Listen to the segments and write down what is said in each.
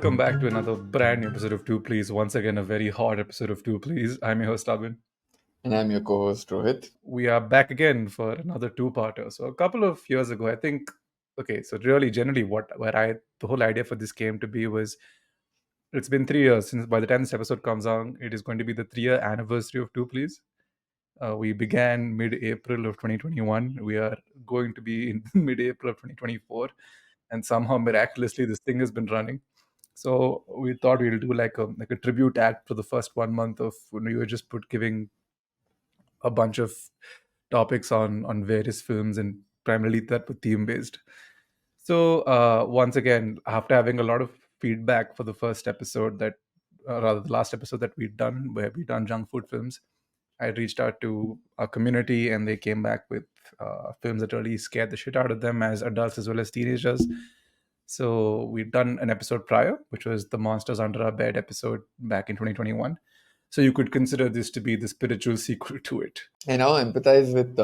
welcome back to another brand new episode of Two Please. Once again, a very hot episode of Two Please. I'm your host, Abhin. And I'm your co-host, Rohit. We are back again for another two-parter. So a couple of years ago, I think, okay, so really, generally, the whole idea for this came to be was, it's been 3 years since by the time this episode comes on, it is going to be the 3-year anniversary of Two Please. We began mid-April of 2021. We are going to be in mid-April of 2024. And somehow, miraculously, this thing has been running. So we thought we'll do like a tribute act for the first 1 month of when we were just giving a bunch of topics on various films, and primarily that were theme based. So once again, after having a lot of feedback for the first episode rather the last episode that we'd done, where we'd done junk food films, I reached out to our community and they came back with films that really scared the shit out of them as adults as well as teenagers. So we'd done an episode prior, which was the Monsters Under Our Bed episode back in 2021. So you could consider this to be the spiritual sequel to it. I now empathize with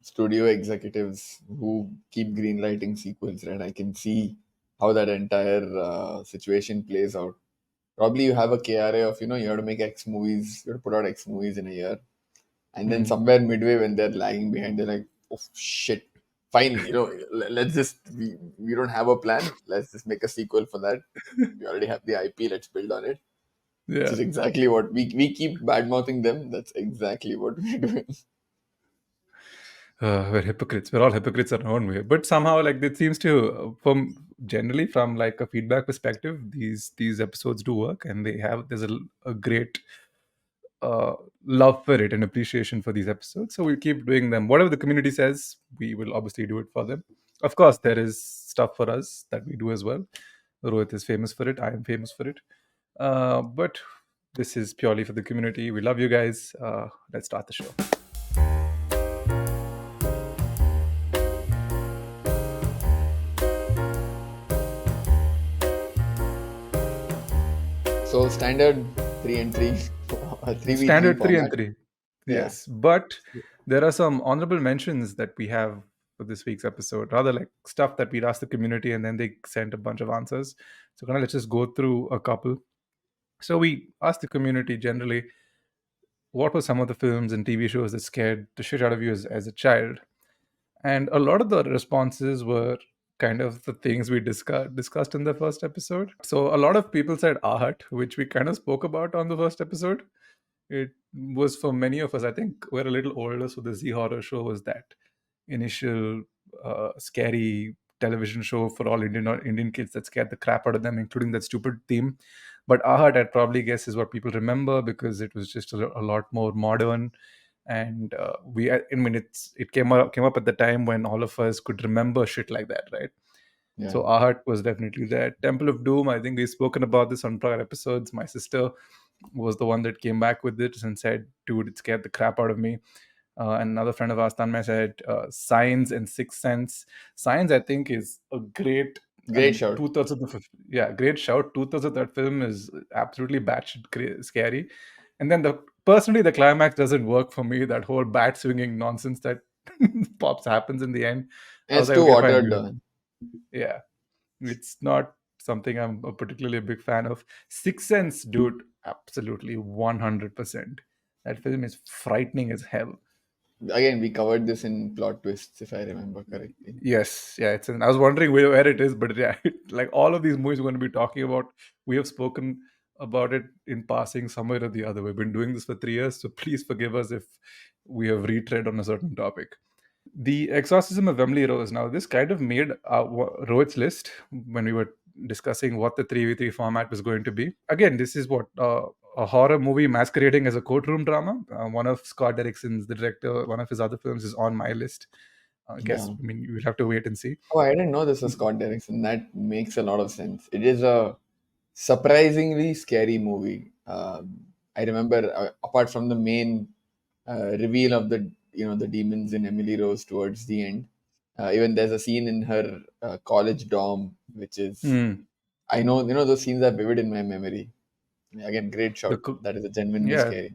studio executives who keep greenlighting sequels, right? I can see how that entire situation plays out. Probably you have a KRA of, you have to make X movies, you have to put out X movies in a year. And then somewhere midway when they're lagging behind, they're like, oh shit, fine, let's just, we don't have a plan. Let's just make a sequel for that. We already have the IP, let's build on it. Yeah. Which is exactly what we keep bad-mouthing them. That's exactly what we're doing. We're hypocrites. We're all hypocrites in our own way. But somehow, like, it seems to, from like a feedback perspective, these episodes do work, and there's a great love for it and appreciation for these episodes. So we'll keep doing them. Whatever the community says, we will obviously do it for them. Of course, there is stuff for us that we do as well. Rohit is famous for it. I am famous for it. But this is purely for the community. We love you guys. Let's start the show. So standard 3 and 3. 3v3 Standard 3 and format. 3. Yes. But there are some honorable mentions that we have for this week's episode, rather like stuff that we'd asked the community and then they sent a bunch of answers. So let's just go through a couple. So we asked the community generally, what were some of the films and TV shows that scared the shit out of you as a child? And a lot of the responses were kind of the things we discussed in the first episode. So a lot of people said Aahat, which we kind of spoke about on the first episode. It was, for many of us, I think we're a little older, so the Z horror show was that initial scary television show for all Indian kids that scared the crap out of them, including that stupid theme. But Aahat, I'd probably guess, is what people remember because it was just a lot more modern. And it came up at the time when all of us could remember shit like that, right? Yeah. So Aahat was definitely there. Temple of Doom, I think we've spoken about this on prior episodes. My sister was the one that came back with it and said, dude, it scared the crap out of me. And another friend of ours, Tanmay, said Signs and Sixth Sense. Signs, I think, is a great shout. 2/3 of the great shout. 2/3 of that film is absolutely batshit scary. And then personally, the climax doesn't work for me. That whole bat swinging nonsense that happens in the end. It's too watered down. Yeah, it's not something I'm particularly a big fan of. Sixth Sense, dude, absolutely 100%. That film is frightening as hell. Again, we covered this in Plot Twists, if I remember correctly. Yes, yeah. I was wondering where it is, but yeah, like all of these movies we're going to be talking about, we have spoken about it in passing somewhere or the other. We've been doing this for 3 years, so please forgive us if we have retread on a certain topic. The Exorcism of Emily Rose. Now, this kind of made Rohit's list when we were discussing what the 3v3 format was going to be. Again, this is what a horror movie masquerading as a courtroom drama. One of Scott Derrickson's, the director, one of his other films is on my list. I guess, I mean, you'll have to wait and see. Oh, I didn't know this was Scott Derrickson. That makes a lot of sense. It is a surprisingly scary movie. I remember, apart from the main reveal of the demons in Emily Rose towards the end, even there's a scene in her college dorm, which is, I know, those scenes are vivid in my memory. Again, great shot. That is a genuinely scary.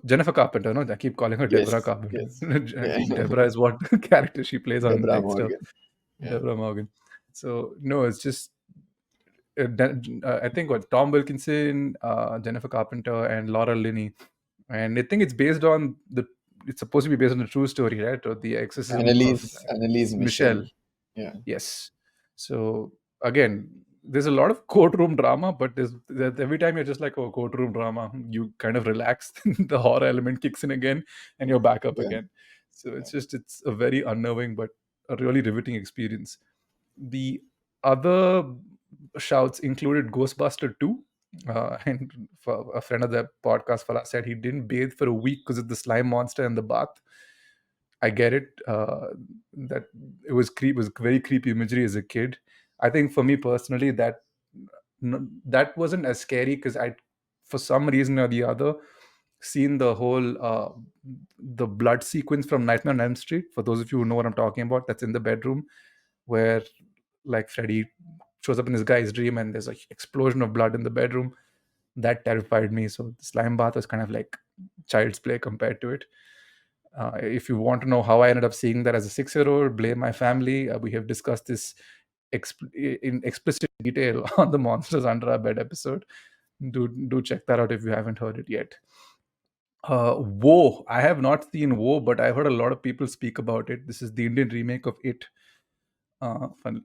Jennifer Carpenter, no? I keep calling her Deborah Carpenter. Yes. Deborah is what character she plays on Dexter. Deborah Morgan. So, no, it's just, I think what Tom Wilkinson, Jennifer Carpenter, and Laura Linney, and I think it's based on the. It's supposed to be based on a true story, right? Or the exorcism of Annalise Michelle. Michelle. Yeah. Yes. So again, there's a lot of courtroom drama, but every time you're just like, oh, courtroom drama, you kind of relax, the horror element kicks in again, and you're back up Yeah. again. So it's a very unnerving but a really riveting experience. The other shouts included Ghostbuster 2. And for a friend of the podcast, Fala said he didn't bathe for a week because of the slime monster in the bath. I get it. That it was very creepy imagery as a kid. I think for me personally, that wasn't as scary because I, for some reason or the other, seen the whole the blood sequence from Nightmare on Elm Street. For those of you who know what I'm talking about, that's in the bedroom where like Freddy shows up in this guy's dream and there's an explosion of blood in the bedroom. That terrified me. So the slime bath was kind of like child's play compared to it. If you want to know how I ended up seeing that as a 6-year-old, blame my family. We have discussed this in explicit detail on the Monsters Under Our Bed episode. Do check that out if you haven't heard it yet. Woe. I have not seen Woe, but I've heard a lot of people speak about it. This is the Indian remake of It.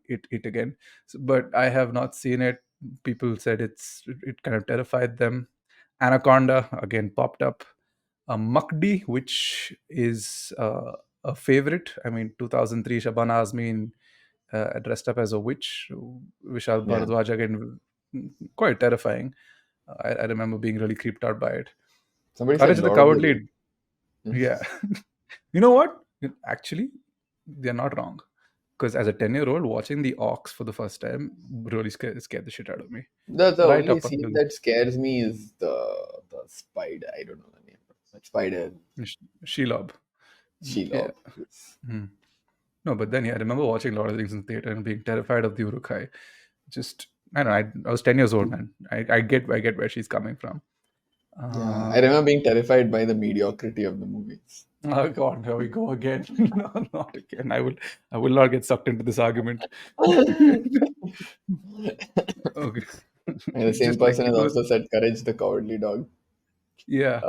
It again. But I have not seen it. People said it kind of terrified them. Anaconda again popped up. Makdi, which is a favorite. I mean, 2003, Shabana Azmi dressed up as a witch. Vishal Yeah. Bharadwaj again, quite terrifying. I remember being really creeped out by it. Somebody said Courage the Lord of the Cowardly, Rings. yeah. You know what? Actually, they're not wrong. Because as a 10-year-old, watching the Orcs for the first time really scared the shit out of me. The Right only up scene until that scares me is the spider. I don't know the name. That spider Shelob. Yeah. Shelob. Yes. Hmm. No, but then yeah, I remember watching a lot of things in theater and being terrified of the Urukai. Just I don't know. I was 10 years old, man. I get where she's coming from. Yeah, I Uh, remember being terrified by the mediocrity of the movies. oh God, here we go again. No, not again. I will not get sucked into this argument. Okay. And the same Just like person has it was, also said Courage the Cowardly Dog. yeah.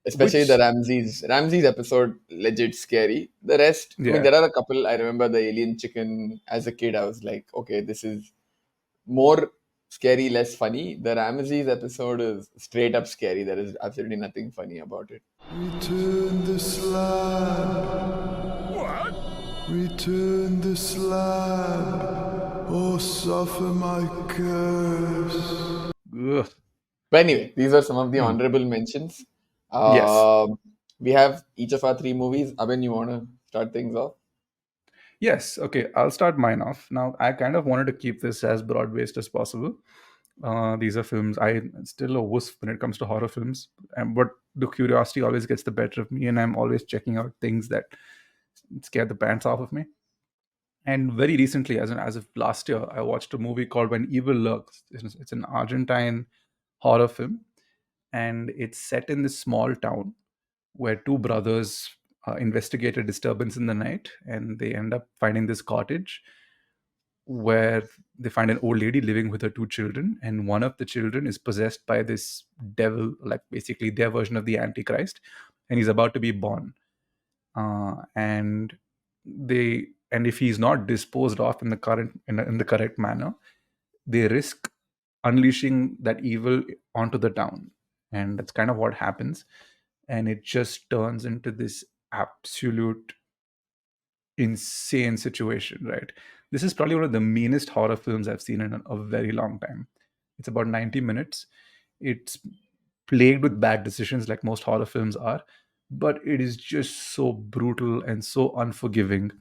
Especially the Which, Ramses episode, legit scary. The rest, I mean, yeah. there are a couple. I remember the alien chicken as a kid. I was like, okay, this is more scary, less funny. The Ramses episode is straight up scary. There is absolutely nothing funny about it. Return the slab. What? Return the slab, or suffer my curse. Ugh. But anyway, these are some of the Hmm. honorable mentions. Yes. We have each of our three movies. Abhin, you want to start things off? Yes. Okay. I'll start mine off. Now, I kind of wanted to keep this as broad based as possible. These are films. I'm still a wuss when it comes to horror films, but the curiosity always gets the better of me, and I'm always checking out things that scare the pants off of me. And very recently, as of last year, I watched a movie called When Evil Lurks. It's an Argentine horror film, and it's set in this small town where two brothers investigate a disturbance in the night, and they end up finding this cottage where they find an old lady living with her two children, and one of the children is possessed by this devil, like basically their version of the Antichrist, and he's about to be born. And if he's not disposed of in the correct manner, they risk unleashing that evil onto the town, and that's kind of what happens. And it just turns into this absolute insane situation, right? This is probably one of the meanest horror films I've seen in a very long time. It's about 90 minutes. It's plagued with bad decisions, like most horror films are, but it is just so brutal and so unforgiving.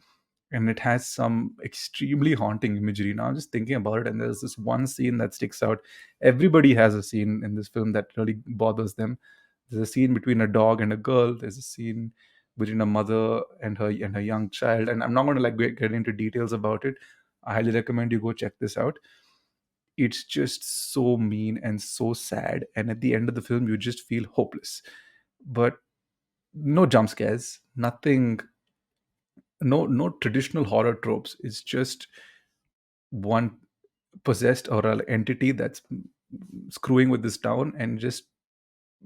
And it has some extremely haunting imagery. Now I'm just thinking about it, and there's this one scene that sticks out. Everybody has a scene in this film that really bothers them. There's a scene between a dog and a girl. There's a scene between a mother and her young child. And I'm not going to like get into details about it. I highly recommend you go check this out. It's just so mean and so sad. And at the end of the film, you just feel hopeless. But no jump scares, nothing, no traditional horror tropes. It's just one. possessed or an entity that's screwing with this town and just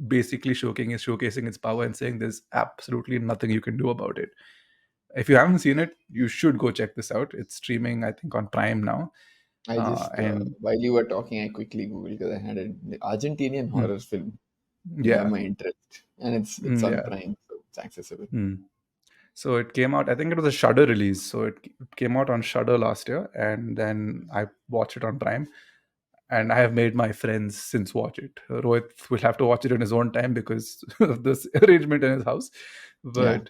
basically showcasing its power and saying there's absolutely nothing you can do about it. If you haven't seen it, you should go check this out. It's streaming, I think, on Prime now. I just And while you were talking, I quickly googled because I had an Argentinian mm, horror film to have yeah, my interest, and it's on yeah. Prime, so it's accessible. So it came out. I think it was a Shudder release. So it came out on Shudder last year, and then I watched it on Prime. And I have made my friends since watch it. Rohit will have to watch it in his own time because of this arrangement in his house. Yeah, But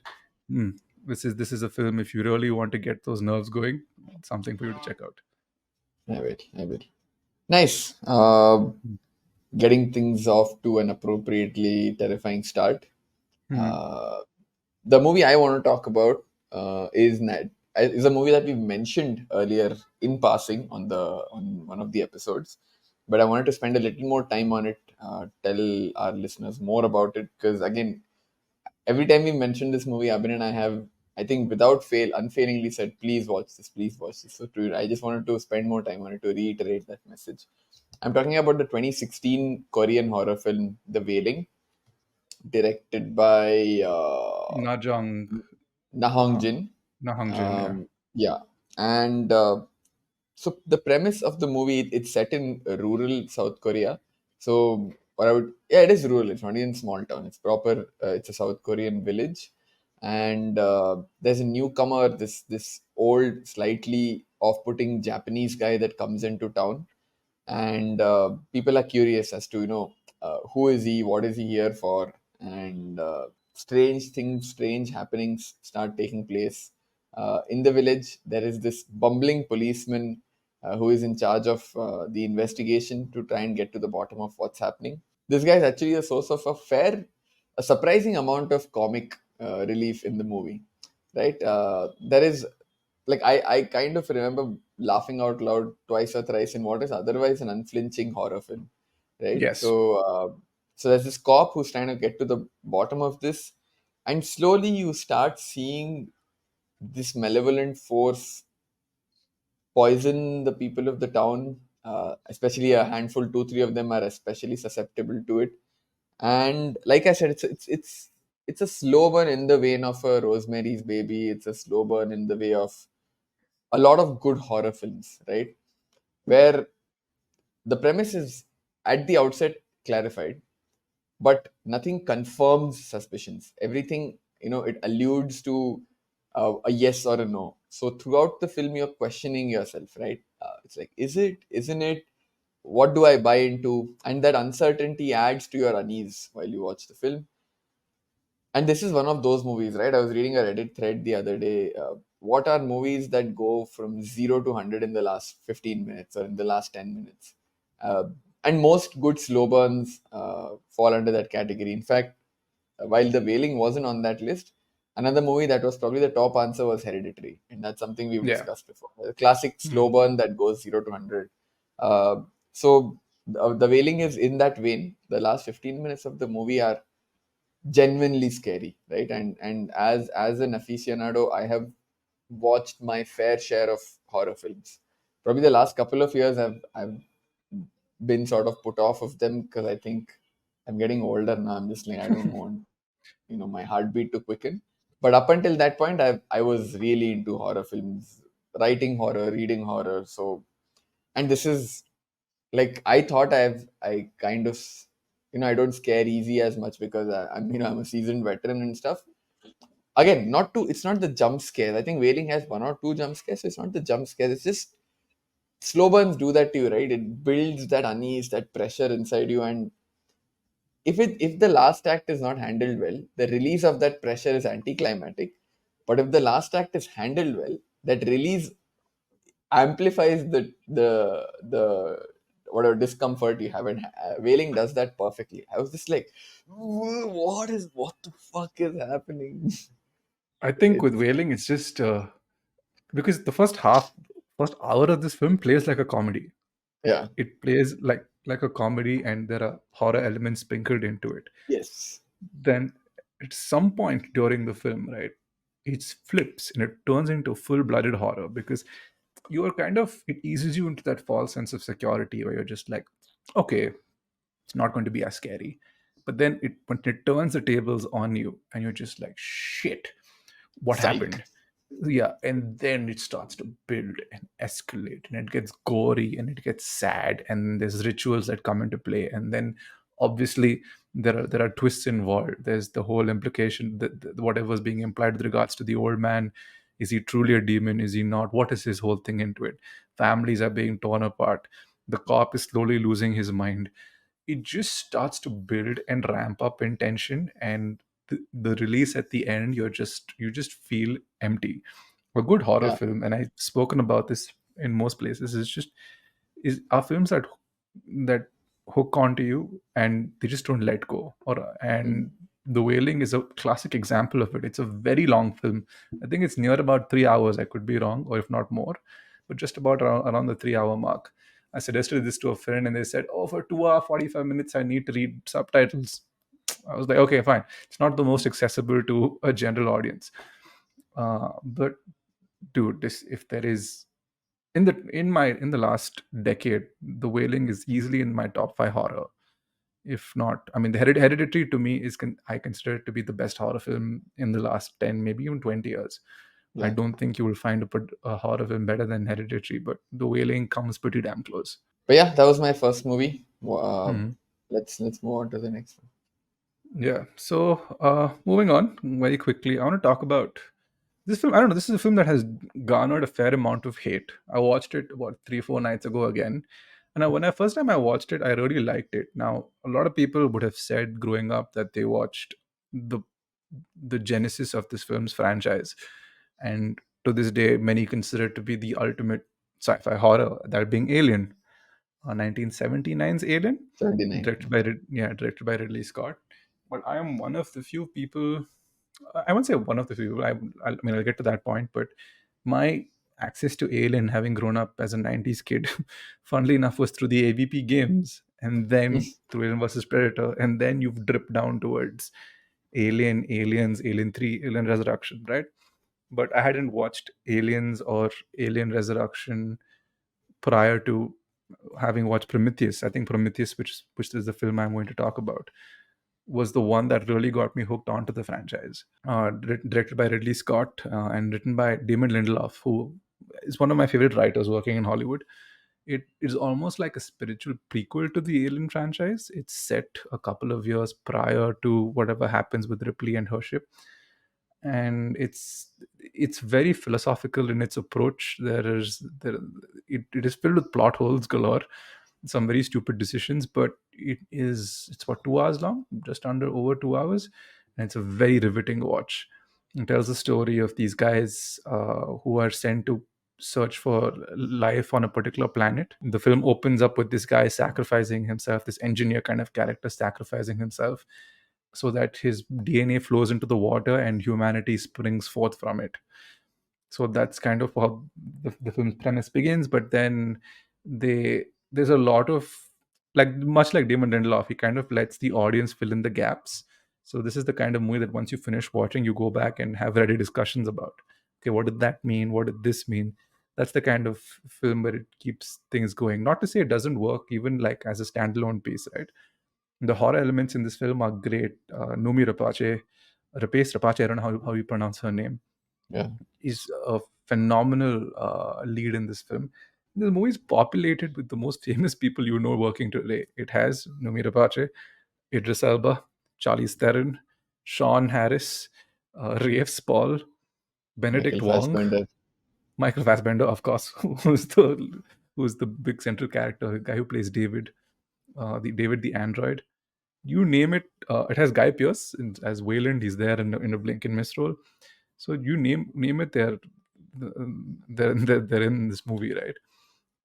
mm, this is a film. If you really want to get those nerves going, it's something for you to check out. I will. I will. Nice. Getting things off to an appropriately terrifying start. Mhm. Uh, the movie I want to talk about is a movie that we mentioned earlier in passing on one of the episodes, but I wanted to spend a little more time on it, tell our listeners more about it, because again, every time we mention this movie, Abhin and I have, I think, without fail, unfailingly said, "Please watch this, please watch this." So I just wanted to spend more time on it to reiterate that message. I'm talking about the 2016 Korean horror film, The Wailing, directed by Najong, Nahong uh, Jin. Nahangjin, yeah. Yeah, and so the premise of the movie, it's set in rural South Korea. So what I would, yeah, it is rural. It's not even small town. It's proper. It's a South Korean village, and there's a newcomer, this old, slightly off-putting Japanese guy that comes into town, and people are curious as to who is he, what is he here for, and strange things, strange happenings start taking place in the village. There is this bumbling policeman who is in charge of the investigation to try and get to the bottom of what's happening. This guy is actually a source of a surprising amount of comic relief in the movie, right? There is, like, I kind of remember laughing out loud twice or thrice in what is otherwise an unflinching horror film, right? Yes. So there's this cop who's trying to get to the bottom of this, and slowly you start seeing this malevolent force poison the people of the town. Especially a handful, two, three of them are especially susceptible to it. And like I said, it's a slow burn in the vein of a Rosemary's Baby. It's a slow burn in the way of a lot of good horror films, right? Where the premise is at the outset clarified, but nothing confirms suspicions. Everything, it alludes to a yes or a no. So throughout the film, you're questioning yourself, right? It's like, is it? Isn't it? What do I buy into? And that uncertainty adds to your unease while you watch the film. And this is one of those movies, right? I was reading a Reddit thread the other day. What are movies that go from 0 to 100 in the last 15 minutes or in the last 10 minutes? Uh, and most good slow burns fall under that category. In fact, while The Wailing wasn't on that list, another movie that was probably the top answer was Hereditary. And that's something we've Yeah. discussed before. A classic slow Mm. burn that goes 0 to 100. So The Wailing is in that vein. The last 15 minutes of the movie are genuinely scary, right? And as an aficionado, I have watched my fair share of horror films. Probably the last couple of years, I've been sort of put off of them because I think I'm getting older now. I'm just like, I don't want my heartbeat to quicken. But up until that point, I was really into horror films, writing horror, reading horror. So, and this is, like, I thought I kind of, I don't scare easy as much because I'm a seasoned veteran and stuff. Again, it's not the jump scares. I think Wailing has one or two jump scares, so it's not the jump scares. It's just slow burns do that to you, right? It builds that unease, that pressure inside you, and if the last act is not handled well, the release of that pressure is anticlimactic. But if the last act is handled well, that release amplifies the whatever discomfort you have. And Wailing does that perfectly. I was just like, what the fuck is happening? I think with It's Wailing, it's just because the first hour of this film plays like a comedy. Yeah. It plays like a comedy, and there are horror elements sprinkled into it. Yes. Then at some point during the film, right, it flips and it turns into full-blooded horror because you're kind of, it eases you into that false sense of security where you're just like, okay, it's not going to be as scary. But then when it turns the tables on you and you're just like, shit, what Psych. happened? Yeah, and then it starts to build and escalate, and it gets gory and it gets sad, and there's rituals that come into play, and then obviously there are twists involved. There's the whole implication that whatever's being implied with regards to the old man, is he truly a demon, is he not, what is his whole thing into it? Families are being torn apart, the cop is slowly losing his mind. It just starts to build and ramp up in tension, and the release at the end, you just feel empty. A good horror Yeah. film, and I've spoken about this in most places, is are films that hook onto you and they just don't let go. Or Mm. and The Wailing is a classic example of it. It's a very long film. I think it's near about 3 hours. I could be wrong, or if not more, but just about around the 3 hour mark. I suggested this to a friend, and they said, "Oh, for 2 hour 45 minutes, I need to read subtitles." I was like, "Okay, fine. It's not the most accessible to a general audience, but dude, this if there is in the last decade, The Wailing is easily in my top five horror. If not, I mean, the Hereditary to me I consider it to be the best horror film in the last 10, maybe even 20 years. I Yeah. don't think you will find a horror film better than Hereditary, but The Wailing comes pretty damn close. But yeah, that was my first movie. Mhm. Let's move on to the next one. Yeah. So, moving on very quickly, I want to talk about this film. I don't know. This is a film that has garnered a fair amount of hate. I watched it about 3, 4 nights ago again, and when I first time I watched it, I really liked it. Now, a lot of people would have said growing up that they watched the the genesis of this film's franchise, and to this day, many consider it to be the ultimate sci-fi horror, that being Alien, 1979's Alien, 79. directed by Ridley Scott. But I am one of the few people. I won't say one of the few. I mean, I'll get to that point. But my access to Alien, having grown up as a '90s kid, funnily enough, was through the AVP games, and then through Alien versus Predator, and then you've dripped down towards Alien, Aliens, Alien 3, Alien Resurrection, right? But I hadn't watched Aliens or Alien Resurrection prior to having watched Prometheus. I think Prometheus, which is the film I'm going to talk about, was the one that really got me hooked onto the franchise. Directed by Ridley Scott and written by Damon Lindelof, who is one of my favorite writers working in Hollywood. It is almost like a spiritual prequel to the Alien franchise. It's set a couple of years prior to whatever happens with Ripley and her ship, and it's very philosophical in its approach. It is filled with plot holes galore, some very stupid decisions, but it's about 2 hours long, just under over 2 hours, and it's a very riveting watch. It tells the story of these guys who are sent to search for life on a particular planet. The film opens up with this guy sacrificing himself, this engineer kind of character sacrificing himself so that his DNA flows into the water and humanity springs forth from it. So that's kind of how the film's premise begins. But then there's a lot of, like, much like Damon Lindelof, he kind of lets the audience fill in the gaps. So this is the kind of movie that once you finish watching, you go back and have ready discussions about, okay, what did that mean? What did this mean? That's the kind of film where it keeps things going. Not to say it doesn't work, even like as a standalone piece, right? The horror elements in this film are great. Numi Rapace Rapace, I don't know how you pronounce her name, Yeah. is a phenomenal lead in this film. The movie is populated with the most famous people you know working today. It has Numi Rapace, Idris Elba, Charlize Theron, Sean Harris, Rafe Spall, Benedict Michael Wong, Fassbender. Michael Fassbender, of course, who's the big central character, the guy who plays David, the android. You name it. It has Guy Pearce as Wayland. He's there in a blink and miss role. So you name it, they're in this movie, right?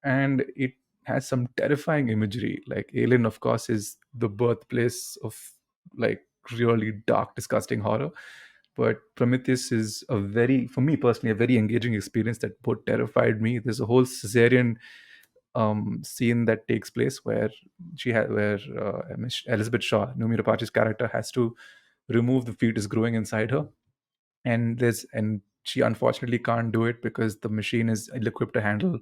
And it has some terrifying imagery. Like Alien, of course, is the birthplace of, like, really dark, disgusting horror. But Prometheus is for me personally, a very engaging experience that both terrified me. There's a whole cesarean scene that takes place where Miss Elizabeth Shaw, Numi Rapace's character, has to remove the fetus growing inside her, and she unfortunately can't do it because the machine is ill-equipped to handle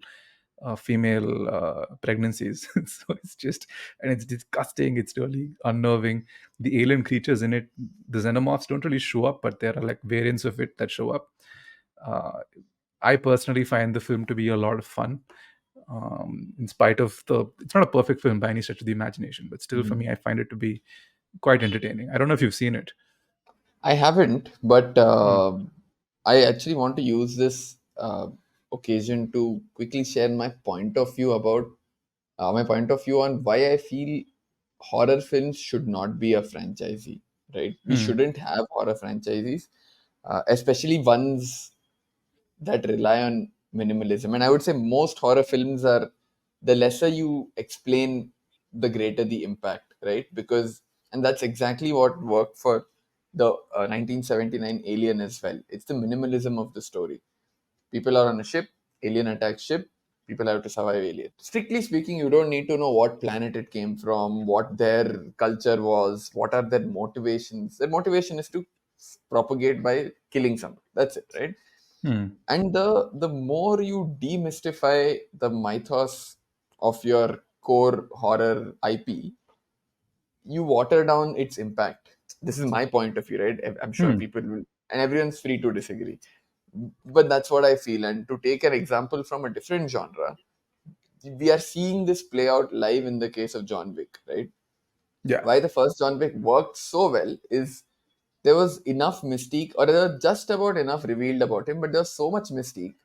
female pregnancies. So it's just, and it's disgusting. It's really unnerving. The alien creatures in it, the xenomorphs don't really show up, but there are like variants of it that show up. Uh, I personally find the film to be a lot of fun. In spite of it's not a perfect film by any stretch of the imagination, but still for me, I find it to be quite entertaining. I don't know if you've seen it. I haven't, but Hmm. I actually want to use this occasion to quickly share my point of view about my point of view on why I feel horror films should not be a franchisee. Right? We Hmm. shouldn't have horror franchises, especially ones that rely on minimalism. And I would say most horror films are, the lesser you explain, the greater the impact, right? Because, and that's exactly what worked for the 1979 Alien as well. It's the minimalism of the story. People are on a ship, alien attacks ship, people have to survive alien. Strictly speaking, you don't need to know what planet it came from, what their culture was, what are their motivations. Their motivation is to propagate by killing someone. That's it, right? Hmm. And the more you demystify the mythos of your core horror IP, you water down its impact. This is my point of view, right? I'm sure Hmm. people will, and everyone's free to disagree, but that's what I feel. And to take an example from a different genre, we are seeing this play out live in the case of John Wick, right? Yeah. Why the first John Wick worked so well is there was enough mystique, or there was just about enough revealed about him, but there was so much mystique.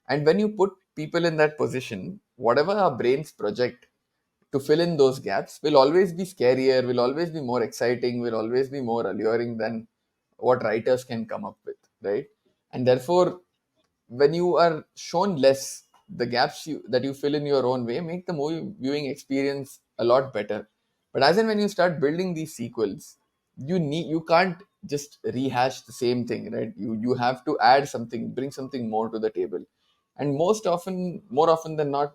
And when you put people in that position, whatever our brains project to fill in those gaps will always be scarier, will always be more exciting, will always be more alluring than what writers can come up with, right? And therefore, when you are shown less, the gaps that you fill in your own way make the movie viewing experience a lot better. But as in when you start building these sequels, you can't just rehash the same thing, right? You have to add something, bring something more to the table. And most often, more often than not,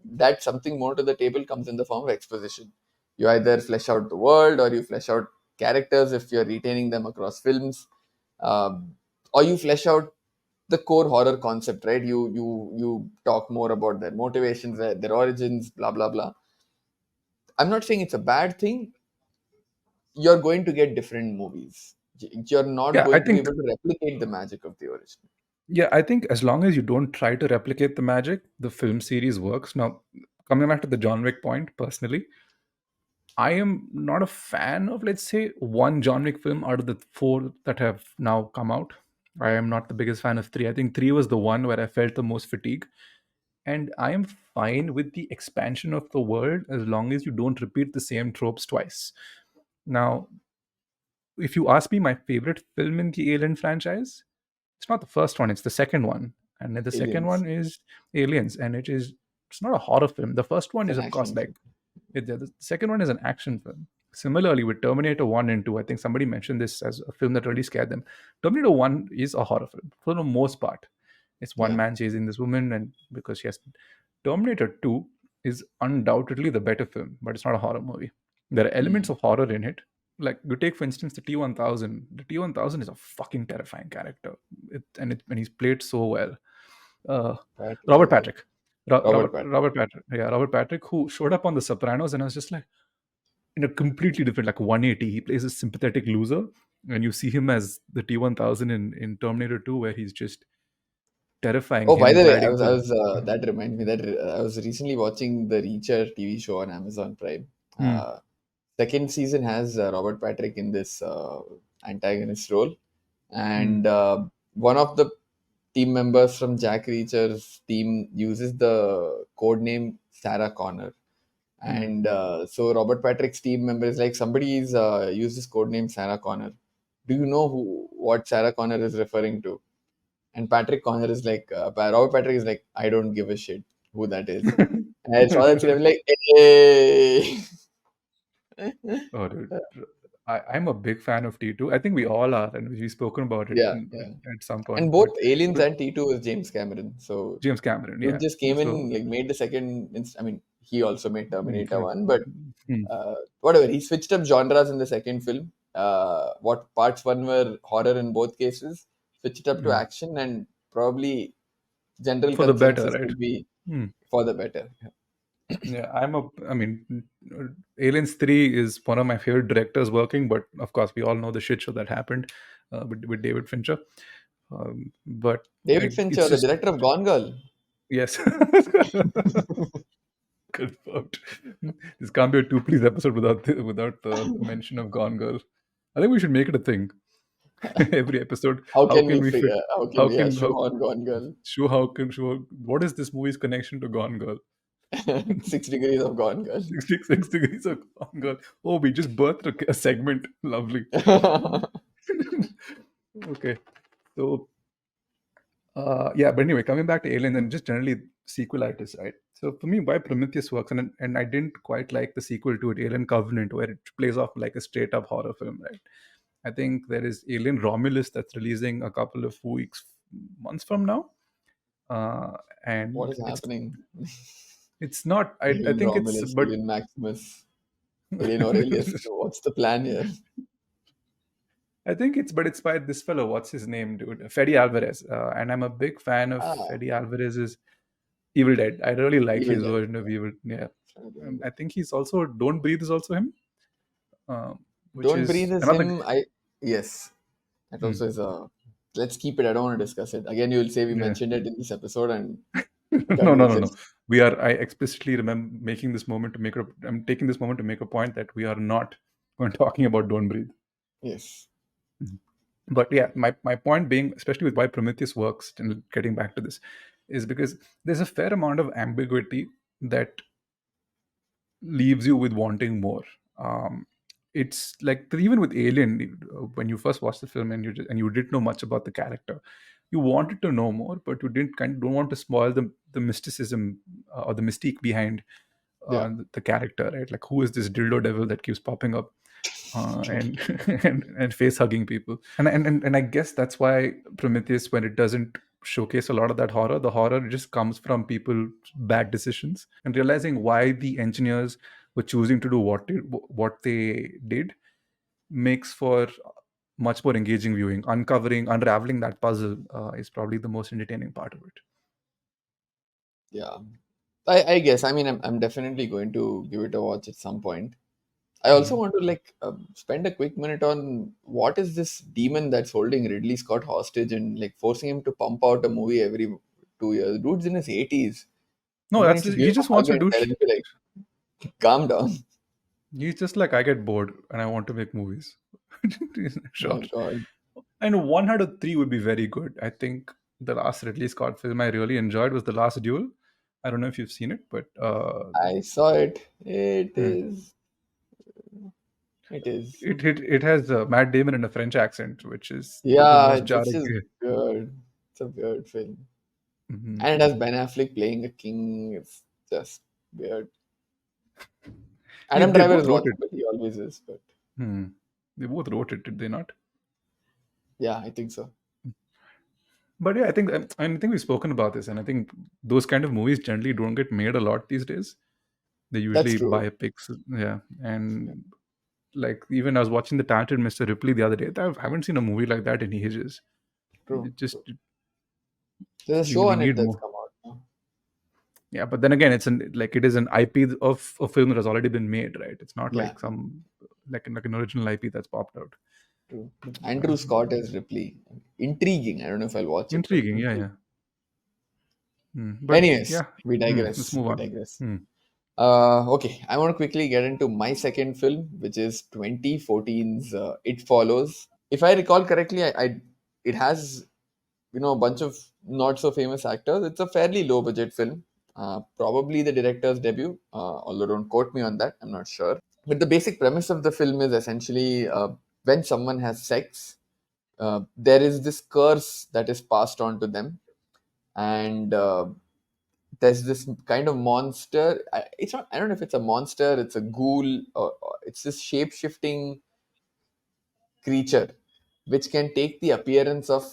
that something more to the table comes in the form of exposition. You either flesh out the world, or you flesh out characters if you're retaining them across films, um, or you flesh out the core horror concept, right? You talk more about their motivations, their origins, blah blah blah. I'm not saying it's a bad thing. You're going to get different movies. You're not Yeah, I going to be think able to replicate the magic of the original. yeah, I think as long as you don't try to replicate the magic, the film series works. Now, coming back to the John Wick point, personally, I am not a fan of, let's say, one John Wick film out of the four that have now come out. I am not the biggest fan of three. I think three was the one where I felt the most fatigue. And I am fine with the expansion of the world as long as you don't repeat the same tropes twice. Now, if you ask me my favorite film in the Alien franchise, it's not the first one, it's the second one. And then the second Aliens. one is Aliens, and it's not a horror film. The first It's one is, an of course, action like film. the second one is an action film. Similarly, with Terminator 1 and 2, I think somebody mentioned this as a film that really scared them. Terminator 1 is a horror film for the most part. It's one Yeah. man chasing this woman, and because she has. Terminator 2 is undoubtedly the better film, but it's not a horror movie. There are elements Hmm. of horror in it. Like, you take, for instance, the T-1000. The T-1000 is a fucking terrifying character. And he's played so well. Uh, Robert Patrick. Patrick. Robert Patrick. Robert Patrick. Yeah, Robert Patrick, who showed up on The Sopranos, and I was just like, in a completely different, like 180. He plays a sympathetic loser, and you see him as the T-1000 in Terminator 2, where he's just terrifying. Oh, by Him the way, I gliding was, through I the. was. That reminds me that I was recently watching the Reacher TV show on Amazon Prime. Hmm. Second season has Robert Patrick in this antagonist role, Hmm. and one of the team members from Jack Reacher's team uses the code name Sarah Connor. Hmm. And so Robert Patrick's team member is like, somebody's used this code name Sarah Connor. Do you know what Sarah Connor is referring to? And Patrick Connor is like, Robert Patrick is like, I don't give a shit who that is. And I saw that scene, I'm like, hey. Oh, dude. I'm a big fan of T2. I think we all are, and we've spoken about it Yeah, yeah. at some And point. both But Aliens with and T2 was James Cameron. So James Cameron, dude yeah. just came So, in, like made the second. I mean, he also made Terminator okay. 1, but Hmm. whatever. He switched up genres in the second film. What parts one were horror in both cases, switched up to Hmm. action, and probably general For the better, consensus right? will be Hmm. for the better. Yeah, I mean, Aliens 3 is one of my favorite directors working, but of course, we all know the shit show that happened with David Fincher. But David Fincher, it's the just, director of Gone Girl. yes. Confirmed. This can't be a two please episode without the mention of Gone Girl. I think we should make it a thing. Every episode, How how can can we we fit? figure? How can How we can show how on Gone Girl? show what is this movie's connection to Gone Girl? 6 degrees of Gone Girl. 66 degrees of Gone Girl. Oh, we just birthed a segment. Lovely. Okay, so yeah, but anyway, coming back to Alien and just generally sequelitis, right? So for me, why Prometheus works, and I didn't quite like the sequel to it, Alien Covenant, where it plays off like a straight up horror film, right? I think there is Alien Romulus that's releasing a couple of months from now, uh, What and is happening? it's not. I Alien think it's Romulus, but Alien Maximus, Alien Aurelius. What's the plan here? I think it's by this fellow. What's his name, dude? Fede Alvarez, and I'm a big fan of Ah, Fede Alvarez's Evil Dead. I really like Evil his Dead. version of Evil. Yeah, I think he's also Don't Breathe is also him, which Don't Breathe is is another. him. Yes, that Hmm, also is a. Let's keep it. I don't want to discuss it again. You'll say we yeah. mentioned it in this episode, and No, then no, we'll no, no. just. I explicitly remember making this moment to make a. I'm taking this moment to make a point that we are not going talking about Don't Breathe. Yes. Mhm. But yeah, my point being, especially with why Prometheus works, and getting back to this, is because there's a fair amount of ambiguity that leaves you with wanting more. It's like even with Alien, when you first watched the film and you didn't know much about the character, you wanted to know more, but you didn't don't want to spoil the mysticism or the mystique behind Yeah. the character, right? Like who is this dildo devil that keeps popping up and and face hugging people? And I guess that's why Prometheus, when it doesn't showcase a lot of that horror, the horror just comes from people's bad decisions and realizing why the engineers were choosing to do what they did makes for much more engaging viewing. Unraveling that puzzle is probably the most entertaining part of it. Yeah. I guess. I mean, I'm definitely going to give it a watch at some point. I also want to spend a quick minute on what is this demon that's holding Ridley Scott hostage and like forcing him to pump out a movie every 2 years. Dude's in his 80s. No, Someone that's needs to give he him just a hug wants to and do. tell him to like calm down. He's just like, I get bored and I want to make movies. Sure. Oh God. And one out of three would be very good. I think the last Ridley Scott film I really enjoyed was The Last Duel. I don't know if you've seen it, but I saw it. It hmm. is. It is. it has Matt Damon in a French accent, which is the Yeah, most it's jarring. just weird. It's a weird film. Mhm. And it has Ben Affleck playing a king. It's just weird. Adam They Driver both is wrote it. watchable. He always is. But Hmm. They both wrote it, did they not? yeah, I think so. But yeah, I think we've spoken about this, and I think those kind of movies generally don't get made a lot these days. They That's usually true. biopics, yeah. And like even I was watching The Talented Mr. Ripley the other day. I haven't seen a movie like that in ages. True. It just True. There's a show we on it need that's more. come out now. Yeah, but then again, it is an IP of a film that has already been made, right? It's not Yeah, like some like an original IP that's popped out. true. Andrew Scott as Ripley. Intriguing. I don't know if I'll watch it, but Intriguing, yeah, intriguing. yeah. But Anyways, yeah, we let's digress. move We on. digress. Okay, I want to quickly get into my second film, which is 2014's It Follows. If I recall correctly, it has a bunch of not so famous actors. It's a fairly low budget film, probably the director's debut. Although don't quote me on that, I'm not sure. But the basic premise of the film is essentially when someone has sex, there is this curse that is passed on to them, and there's this kind of monster. It's not. I don't know if it's a monster. It's a ghoul, or it's this shape shifting creature which can take the appearance of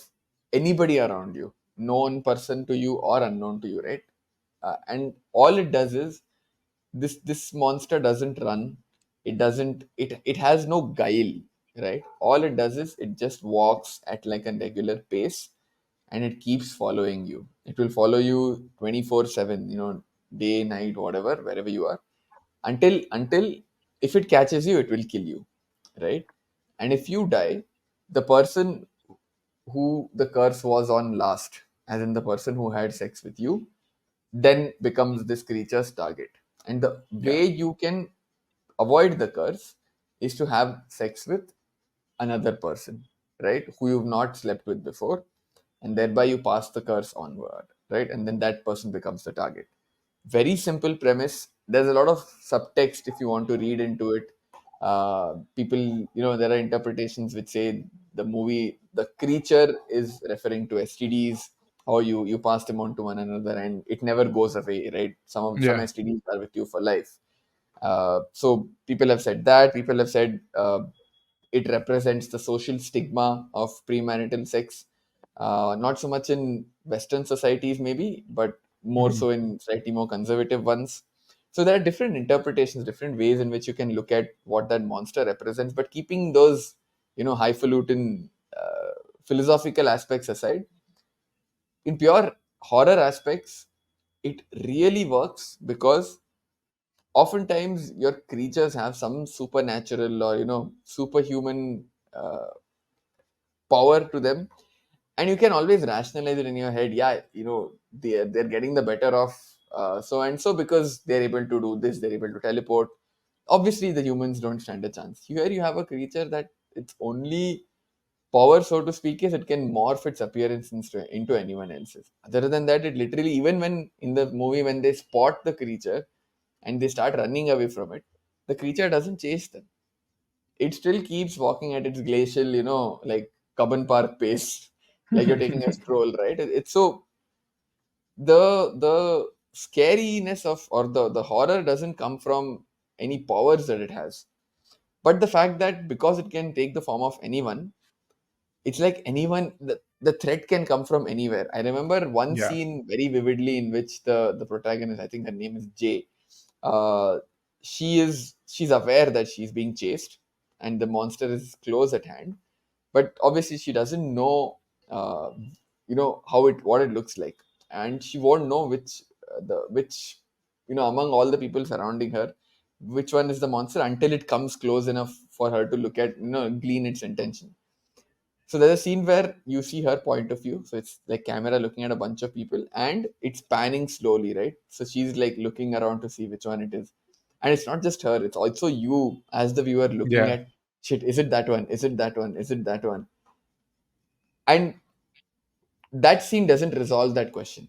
anybody around you, known person to you or unknown to you, right? And all it does is this monster doesn't run. It has no guile, right? All it does is it just walks at like a regular pace, and it keeps following you. It will follow you 24/7, day, night, whatever, wherever you are, until if it catches you, it will kill you, right? And if you die, the person who the curse was on last, as in the person who had sex with you, then becomes this creature's target. And the Yeah. way you can avoid the curse is to have sex with another person, right? Who you've not slept with before, and thereby you pass the curse onward, right? And then that person becomes the target. Very simple premise. There's a lot of subtext if you want to read into it. People, there are interpretations which say the creature is referring to STDs, how you pass them on to one another, and it never goes away, right? Some Yeah. STDs are with you for life. So people have said that. People have said it represents the social stigma of premarital sex. Not so much in Western societies, maybe, but more Mhm. so in slightly more conservative ones. So there are different interpretations, different ways in which you can look at what that monster represents. But keeping those, highfalutin philosophical aspects aside, in pure horror aspects, it really works because oftentimes your creatures have some supernatural or superhuman power to them, and you can always rationalize it in your head. Yeah, they're getting the better of so and so because they're able to do this, they're able to teleport. Obviously the humans don't stand a chance. Here you have a creature that its only power, so to speak, is it can morph its appearance into anyone else's. Other than that, it literally, even when in the movie when they spot the creature and they start running away from it, the creature doesn't chase them. It still keeps walking at its glacial, like Cubbon Park pace, like you're taking a stroll, right? It's so the scariness of, or the horror doesn't come from any powers that it has, but the fact that because it can take the form of anyone, it's like anyone, the threat can come from anywhere. I remember one Yeah. scene very vividly in which the protagonist, I think her name is Jay, uh, she's aware that she's being chased and the monster is close at hand, but obviously she doesn't know uh, how it what it looks like, and she won't know which among all the people surrounding her, which one is the monster until it comes close enough for her to look at, glean its intention. So there's a scene where you see her point of view. So it's like camera looking at a bunch of people and it's panning slowly, right? So she's like looking around to see which one it is. And it's not just her, it's also you as the viewer looking Yeah. at, shit, is it that one? Is it that one? Is it that one? And that scene doesn't resolve that question.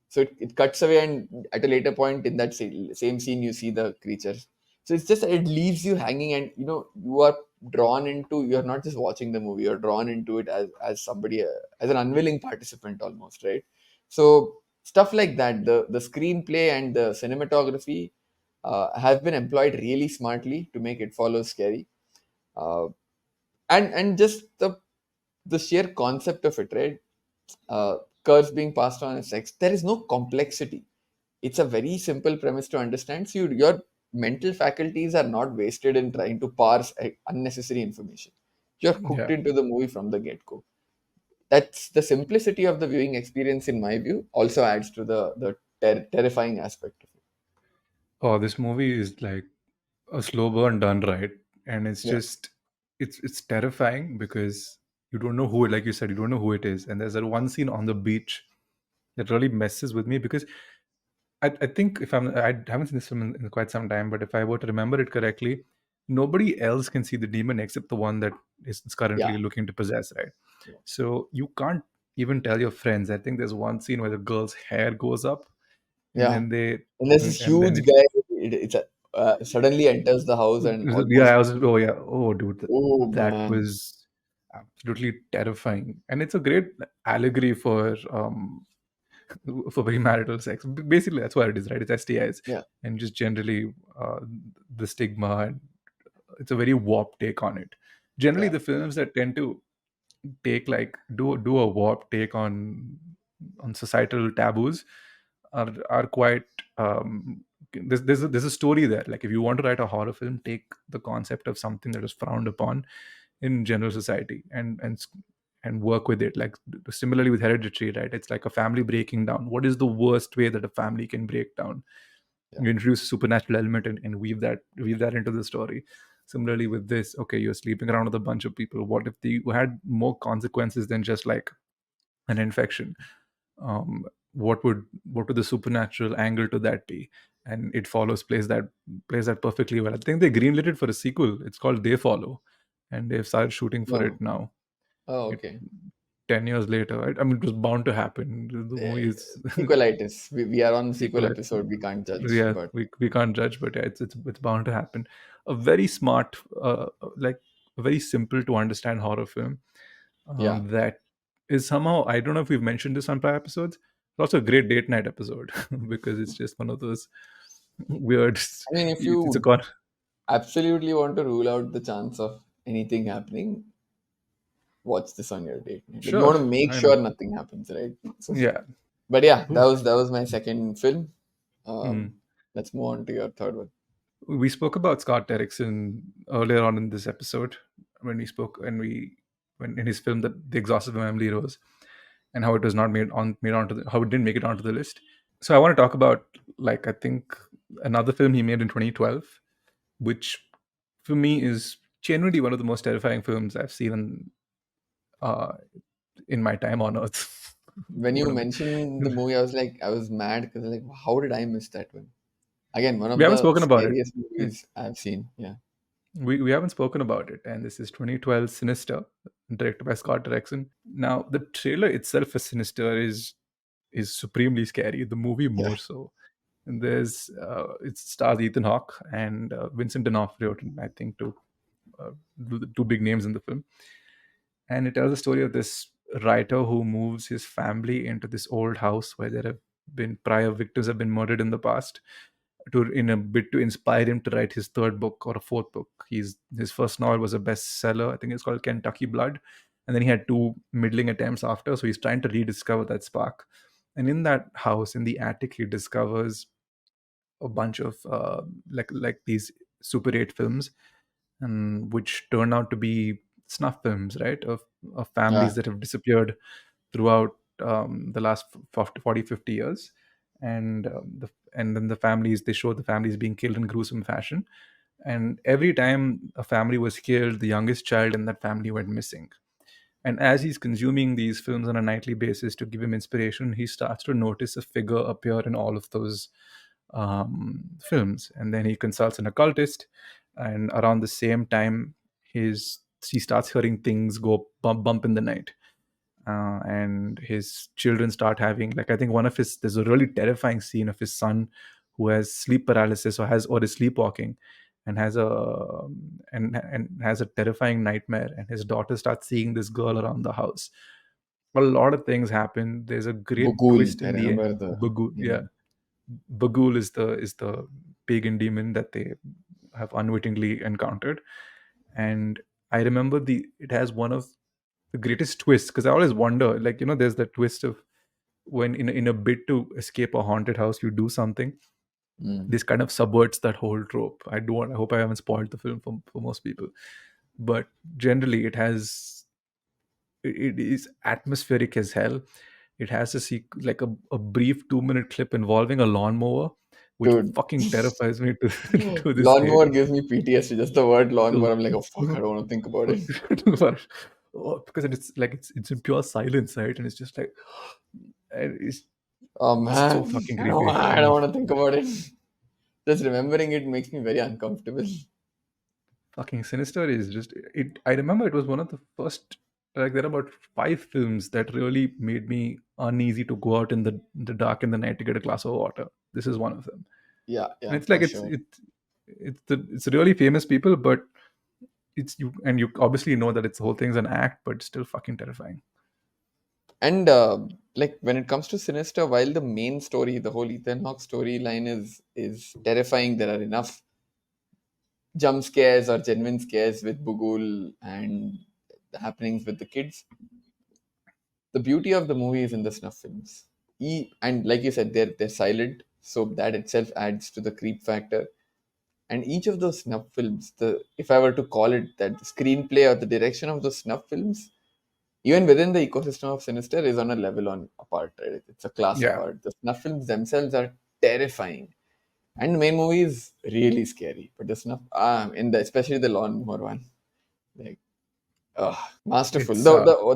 So it cuts away, and at a later point in that same scene, you see the creatures. So it's just that it leaves you hanging, and you are drawn into. You're not just watching the movie; you're drawn into it as somebody, as an unwilling participant, almost, right? So stuff like that, the screenplay and the cinematography have been employed really smartly to make it follow scary, uh, and just the sheer concept of it, right? uh, Curse being passed on as sex, there is no complexity. It's a very simple premise to understand. So your mental faculties are not wasted in trying to parse unnecessary information. You're hooked Yeah. into the movie from the get go. That's the simplicity of the viewing experience, in my view, also adds to the terrifying aspect of it. Oh, this movie is like a slow burn done right, and it's Yeah, just it's terrifying because you don't know who it, like you said, you don't know who it is, and there's that one scene on the beach that really messes with me because I think I haven't seen this film in quite some time, but if I were to remember it correctly, nobody else can see the demon except the one that is yeah, currently looking to possess, right? yeah. So you can't even tell your friends. I think there's one scene where the girl's hair goes up, and Yeah. then they And there's this and then huge it, guy. It's suddenly enters the house and yeah, almost. I was, oh yeah, oh dude, Oh that man. was absolutely terrifying, and it's a great allegory for premarital sex. Basically, that's what it is, right? It's STIs Yeah, and just generally the stigma, and it's a very warped take on it. Generally, yeah, the films that tend to take like do a warped take on societal taboos are quite there's a story there. Like if you want to write a horror film, take the concept of something that is frowned upon in general society, and and work with it. Like similarly with Hereditary, right? It's like a family breaking down. What is the worst way that a family can break down? Yeah. You introduce a supernatural element and weave that into the story. Similarly with this, okay, you're sleeping around with a bunch of people. What if you had more consequences than just like an infection? um, what would the supernatural angle to that be? And It Follows plays that perfectly well. I think they greenlit it for a sequel. It's called They Follow, and they've started shooting for Oh, it now. oh, It okay. 10 years later, right? I mean, it was bound to happen. The movie is Sequelitis. We are on sequel sequel. episode. We can't judge, Yeah, but we can't judge, but yeah, it's bound to happen. A very smart, like a very simple to understand horror film yeah. that is somehow, I don't know if we've mentioned this on prior episodes. It's also a great date night episode because it's just one of those weird. I mean, if It's a you con. absolutely want to rule out the chance of anything happening, watch this on your date night. Like, you Sure, want to make I know. sure nothing happens, right? So, Yeah. but yeah, that Oof. was my second film. Mm. Let's move on to your third one. We spoke about Scott Derrickson earlier on in this episode when we spoke when in his film that The Exorcism of Emily Rose, and how it was not made onto how it didn't make it onto the list. So I want to talk about, like, I think another film he made in 2012, which for me is genuinely one of the most terrifying films I've seen uh, in my time on Earth. When One you of the, mentioned the movie, I was mad because like, how did I miss that one? Again, one we of haven't the spoken about it. scariest movies I've seen. Yeah, We haven't spoken about it, and this is 2012 Sinister, directed by Scott Derrickson. Now, the trailer itself for Sinister is supremely scary. The movie yeah. more so. And it stars Ethan Hawke and Vincent D'Onofrio, I think, the two big names in the film. And it tells the story of this writer who moves his family into this old house where there have been prior victims have been murdered in the past, to in a bit to inspire him to write his third book or a fourth book. His first novel was a bestseller. I think it's called Kentucky Blood, and then he had two middling attempts after. So he's trying to rediscover that spark. And in that house, in the attic, he discovers a bunch of like these Super 8 films, and which turn out to be snuff films, right? Of Yeah. families that have disappeared throughout the last 40, 50 years. And then the families, they show the families being killed in gruesome fashion. And every time a family was killed, the youngest child in that family went missing. And as he's consuming these films on a nightly basis to give him inspiration, he starts to notice a figure appear in all of those films. And then he consults an occultist, and around the same time, he starts hearing things go bump in the night. And his children start having, like, I think there's a really terrifying scene of his son who has sleep paralysis or is sleepwalking, and has a terrifying nightmare, and his daughter starts seeing this girl around the house. A lot of things happen. There's a great Bugul. twist I in the remember the Bagul. Yeah, name. Bagul is the pagan demon that they have unwittingly encountered. And I remember it has one of the greatest twists, because I always wonder, like, there's that twist of when in a bid to escape a haunted house, you do something. Mm. This kind of subverts that whole trope. I hope I haven't spoiled the film for most people, but generally it is atmospheric as hell. It has like a brief 2-minute clip involving a lawnmower, which Dude, fucking terrifies me to to this day. lawnmower gives me PTSD. Just the word lawnmower, I'm like, oh fuck, I don't want to think about it. Because it's in pure silence, right? And it's just like, and it's Oh so man, fucking I creepy. don't want to think about it. Just remembering it makes me very uncomfortable. Fucking Sinister is just it. I remember it was one of the first. Like, there are about 5 films that really made me uneasy to go out in the dark in the night to get a glass of water. This is one of them. Yeah, And yeah, it's like for sure. it's really famous people, but you obviously know that the whole thing's an act, but still fucking terrifying. And like when it comes to Sinister, while the main story, the whole Ethan Hawke storyline is terrifying, there are enough jump scares or genuine scares with Bugul and the happenings with the kids. The beauty of the movie is in the snuff films. And like you said, they're silent, so that itself adds to the creep factor. And each of those snuff films, the if I were to call it that, the screenplay or the direction of those snuff films even within the ecosystem of Sinister, is on a level on apart. Right? It's a class Yeah, apart. The snuff films themselves are terrifying, and the main movie is really scary. But the snuff, especially the lawnmower one, like, masterful. it's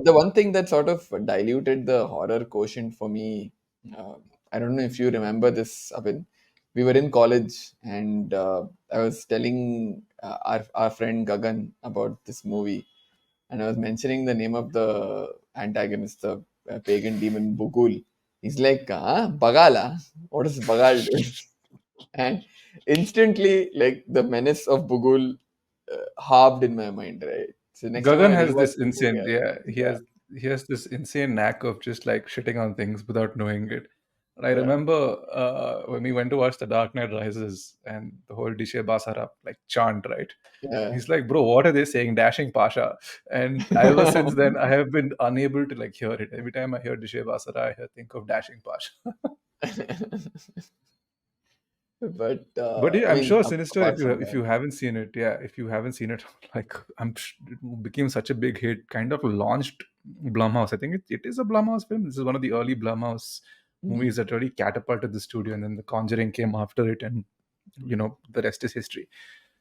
The one thing that sort of diluted the horror quotient for me, uh, I don't know if you remember this, Abhin. We were in college, and I was telling our friend Gagan about this movie, and I was mentioning the name of the antagonist, the pagan demon Bugul. He's like, Bagala? What does Bagal do? And instantly, like, the menace of Bugul halved in my mind, right? So next time Gagan I has rewatch this the movie, insane, yeah, yeah, he has this insane knack of just like shitting on things without knowing it. And I yeah, remember when we went to watch The Dark Knight Rises and the whole Dishe Basara like chant, right? yeah. He's like, bro, what are they saying? Dashing Pasha. And ever since then, I have been unable to like hear it. Every time I hear Dishe Basara, think of Dashing Pasha. But But yeah, I I'm mean, sure Sinister. apart from If that, you haven't seen it, yeah, if you haven't seen it, like it became such a big hit. Kind of launched Blumhouse. I think it is a Blumhouse film. This is one of the early Blumhouse mhm. movies that really catapulted the studio, and then The Conjuring came after it, and the rest is history.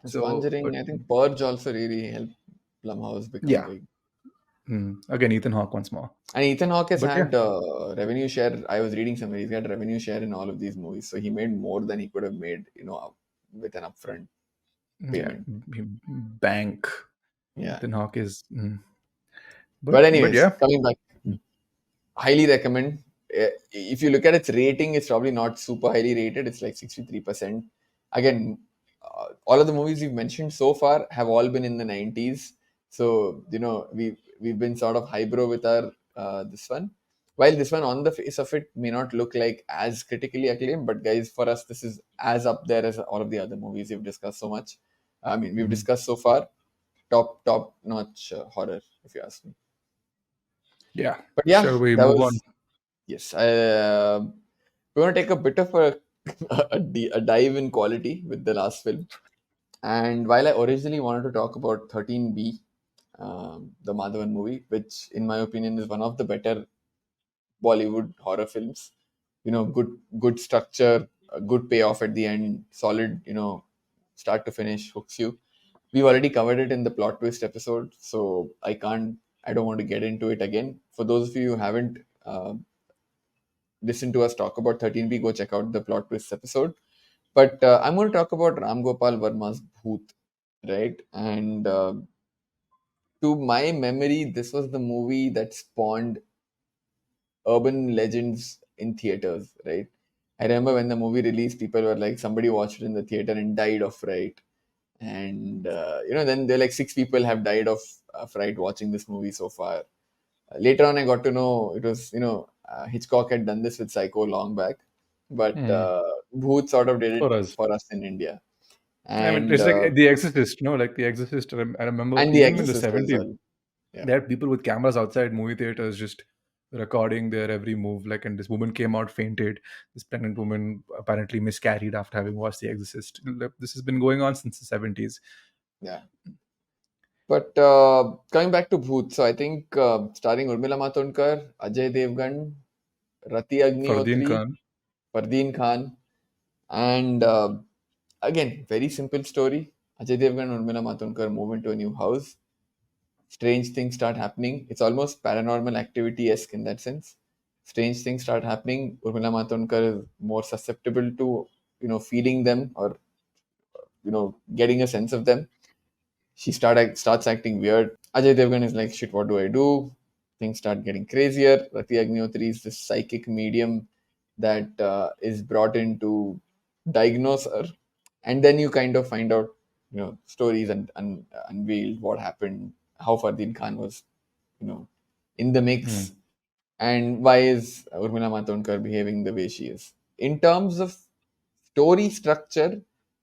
This So, but Conjuring, I think Purge also really helped Blumhouse become yeah, big. again, Ethan Hawke once more. And Ethan Hawke has But yeah, had revenue share. I was reading somewhere he's got revenue share in all of these movies, so he made more than he could have made, with an upfront yeah, payment. Bank. Yeah. Ethan Hawke is, But but anyways, yeah, coming back, highly recommend. If you look at its rating, it's probably not super highly rated. It's like 63%. Again, all of the movies we've mentioned so far have all been in the 90s. So, we've been sort of highbrow with our this one. While this one on the face of it may not look like as critically acclaimed, but guys, for us, this is as up there as all of the other movies we've discussed so much. I mean, we've mhm. discussed so far. Top notch horror, if you ask me. Yeah. But yeah, Shall we that move on? was. Yes, we want to take a bit of a dive in quality with the last film. And while I originally wanted to talk about 13B, the Madhavan movie, which in my opinion is one of the better Bollywood horror films, good structure, a good payoff at the end, solid, start to finish, hooks you. We've already covered it in the plot twist episode, so I don't want to get into it again. For those of you who haven't listen to us talk about 13B, go check out the plot twist episode. But I'm going to talk about Ram Gopal Verma's Bhoot, right? And to my memory, this was the movie that spawned urban legends in theaters, right? I remember when the movie released, people were like, somebody watched it in the theater and died of fright. And, then they're like, six people have died of fright watching this movie so far. Later on, I got to know it was, Hitchcock had done this with Psycho long back, but Mm. Booth sort of did For it us. for us in India. I mean, And it's like The Exorcist, no? Like The Exorcist. I remember and The even in the Exorcist as 70s, well. Yeah. there had people with cameras outside movie theaters just recording their every move. Like, and this woman came out, fainted. This pregnant woman apparently miscarried after having watched The Exorcist. Like, this has been going on since the 70s. Yeah. But coming back to Bhoot, so I think starring Urmila Matondkar, Ajay Devgan, Rati Fardeen Agnihotri, Khan. Fardeen Khan, and again, very simple story. Ajay Devgan and Urmila Matondkar move into a new house. Strange things start happening. It's almost paranormal activity esque in that sense. Strange things start happening. Urmila Matondkar is more susceptible to feeling them, or getting a sense of them. She starts acting weird. Ajay Devgan is like, shit, what do I do? Things start getting crazier. Rati Agnihotri is this psychic medium that is brought in to diagnose her, and then you kind of find out, stories and unveiled what happened, how Fardeen Khan was, you know, in the mix, Mm. and why is Urmila Matondkar behaving the way she is. In terms of story structure,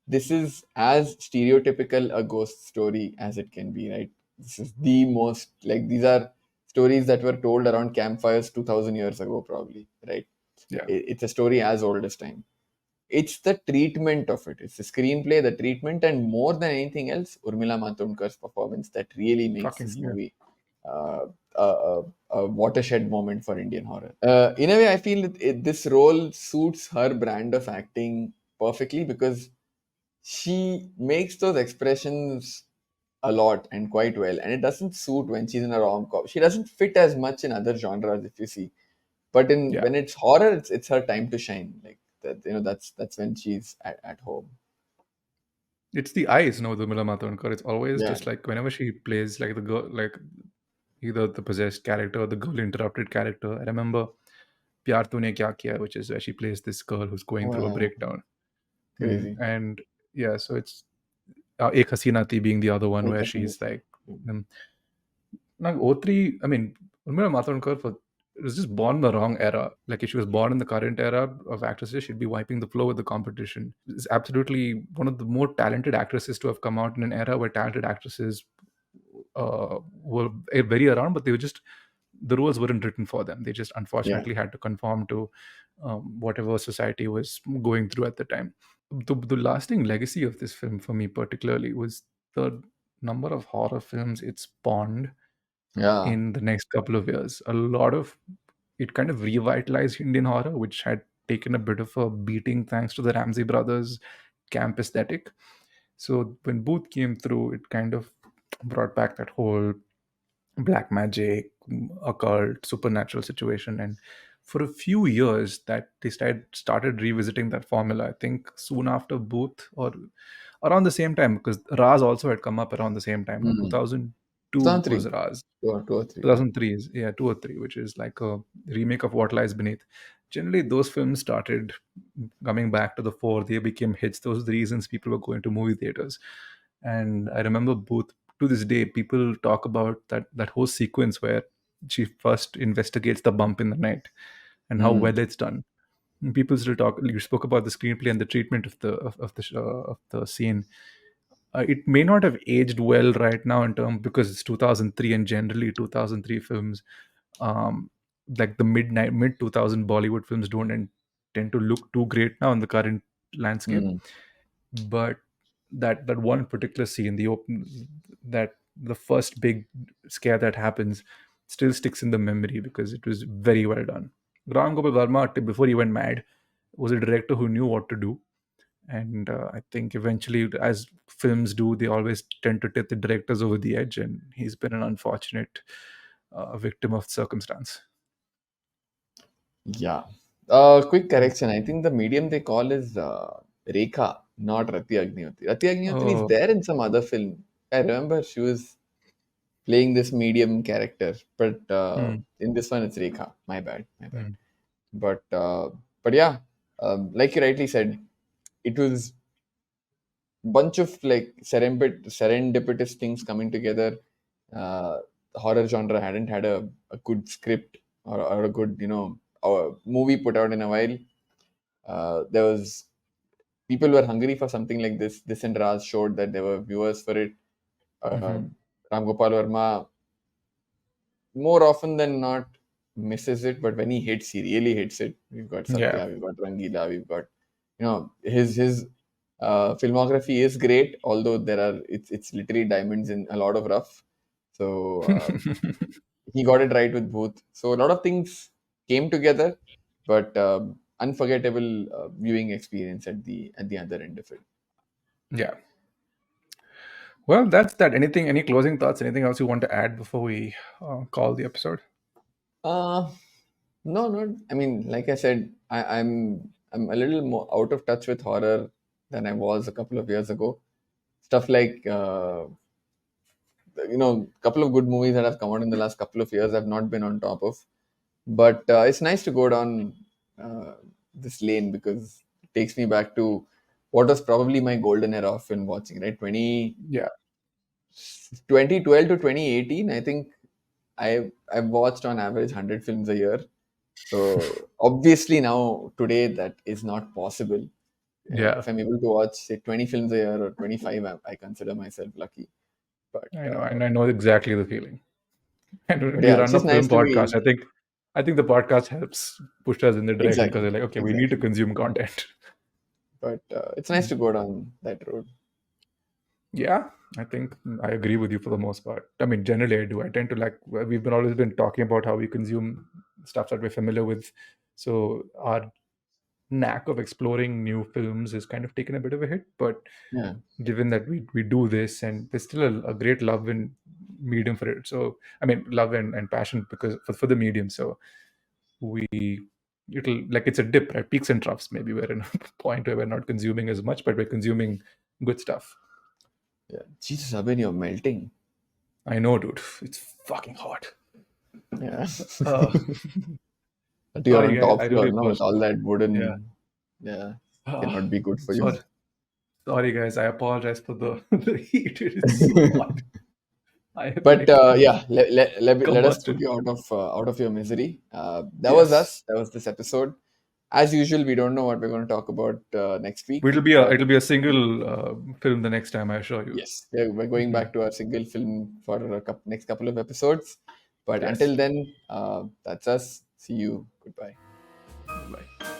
this is as stereotypical a ghost story as it can be, right? This is the most, like, these are stories that were told around campfires 2000 years ago, probably, right? Yeah. It's a story as old as time. It's the treatment of it. It's the screenplay, the treatment, and more than anything else, Urmila Matondkar's performance that really makes Fucking this yeah. movie uh, a a watershed moment for Indian horror. In a way, I feel this role suits her brand of acting perfectly because she makes those expressions a lot and quite well, and it doesn't suit when she's in a rom-com. She doesn't fit as much in other genres, if you see. But in Yeah, when it's horror, it's her time to shine. Like that, that's when she's at home. it's the eyes, no, the Urmila Matondkar. It's always Yeah. just like whenever she plays like the girl, like either the possessed character or the girl interrupted character. I remember Pyar Tune Kya Kiya, which is where she plays this girl who's going through a Wow, breakdown. crazy. And yeah, so it's Ek Hasina Thi being the other one Like where I think she's it's- like, um, now O3, I mean, Urmila Matondkar was just born in the wrong era. Like if she was born in the current era of actresses, she'd be wiping the floor with the competition. Is absolutely one of the more talented actresses to have come out in an era where talented actresses were very around, but they were just the rules weren't written for them. They just Yeah. unfortunately had to conform to whatever society was going through at the time. The lasting legacy of this film for me particularly was the number of horror films it spawned Yeah. in the next couple of years. A lot of it kind of revitalized Indian horror, which had taken a bit of a beating thanks to the Ramsey brothers camp aesthetic. So when Booth came through, it kind of brought back that whole black magic, occult, supernatural situation. And for a few years, that they started revisiting that formula. I think soon after Booth or around the same time, because Raz also had come up around the same time. No, Mm. 2002 was 2003. Raz. Two or three. 2003 is, yeah, 2 or 3, which is like a remake of What Lies Beneath. Generally, those films started coming back to the fore. They became hits. Those are the reasons people were going to movie theaters. And I remember Booth, to this day, people talk about that whole sequence where she first investigates the bump in the night and how Mm. well it's done. And people still talk. You spoke about the screenplay and the treatment of the scene. It may not have aged well right now in terms because it's 2003, and generally 2003 films, um, like the mid 2000 Bollywood films, don't tend to look too great now in the current landscape. Mm. But that one particular scene, the open, that the first big scare that happens, still sticks in the memory because it was very well done. Ram Gopal Verma, before he went mad, was a director who knew what to do. And I think eventually, as films do, they always tend to tip the directors over the edge, and he's been an unfortunate victim of circumstance. Yeah. Quick correction. I think the medium they call is Rekha, not Rati Agnihotri. Rati Agnihotri is Oh, there in some other film. I remember she was playing this medium character, but mm, in this one it's Rekha. My bad. My bad. mm, But uh, but yeah, like you rightly said, it was bunch of like serendipitous things coming together. The horror genre hadn't had a good script or a good movie put out in a while. There was people were hungry for something like this. This and Raz showed that there were viewers for it. Uh, mhm. Ram Gopal Verma more often than not misses it, but when he hits, he really hits it. We've got Yeah. Satya, we've got Rangila, we've got his filmography is great, although it's literally diamonds in a lot of rough. So he got it right with Bhoot. So a lot of things came together, but unforgettable viewing experience at the other end of it. Yeah. Well, that's that. Anything? Any closing thoughts? Anything else you want to add before we call the episode? Uh, no, not. I mean, like I said, I'm a little more out of touch with horror than I was a couple of years ago. Stuff like a couple of good movies that have come out in the last couple of years I've not been on top of. But it's nice to go down uh, this lane because it takes me back to what was probably my golden era of film watching, right? Yeah. 2012 to 2018, I think I've watched on average 100 films a year. So obviously now today that is not possible. Yeah. If I'm able to watch say 20 films a year or 25, I consider myself lucky. But I know, and I know exactly the feeling. And but we yeah, it's run a just nice film to be podcast. I think the podcast helps push us in the direction because exactly they're like, okay, we need to exactly. consume content. But it's nice to go down that road. Yeah. I think I agree with you for the most part. I mean, generally I do. I tend to like, we've been always been talking about how we consume stuff that we're familiar with. So our knack of exploring new films is kind of taken a bit of a hit. But Yeah. given that we do this, and there's still a great love and medium for it. So I mean, love and passion because for the medium. So we it'll like it's a dip, right? Peaks and troughs. Maybe we're in a point where we're not consuming as much, but we're consuming good stuff. Yeah. Jesus, Abhin, you're melting. I know, dude. It's fucking hot. Yeah. Uh, But you're Sorry, on guys. top I floor, really no? With apologize. all that Yeah. wooden. Yeah. Uh, Cannot be good for you. sorry, guys. I apologize for the, the heat. It is so hot. I have But literally yeah, let us put combusted. you out of your misery. That was Yes. us. That was this episode. As usual, we don't know what we're going to talk about next week. But It'll be a single film the next time, I assure you. yes, we're going back to our single film for next couple of episodes. But Yes. until then, that's us. See you. Goodbye. Bye.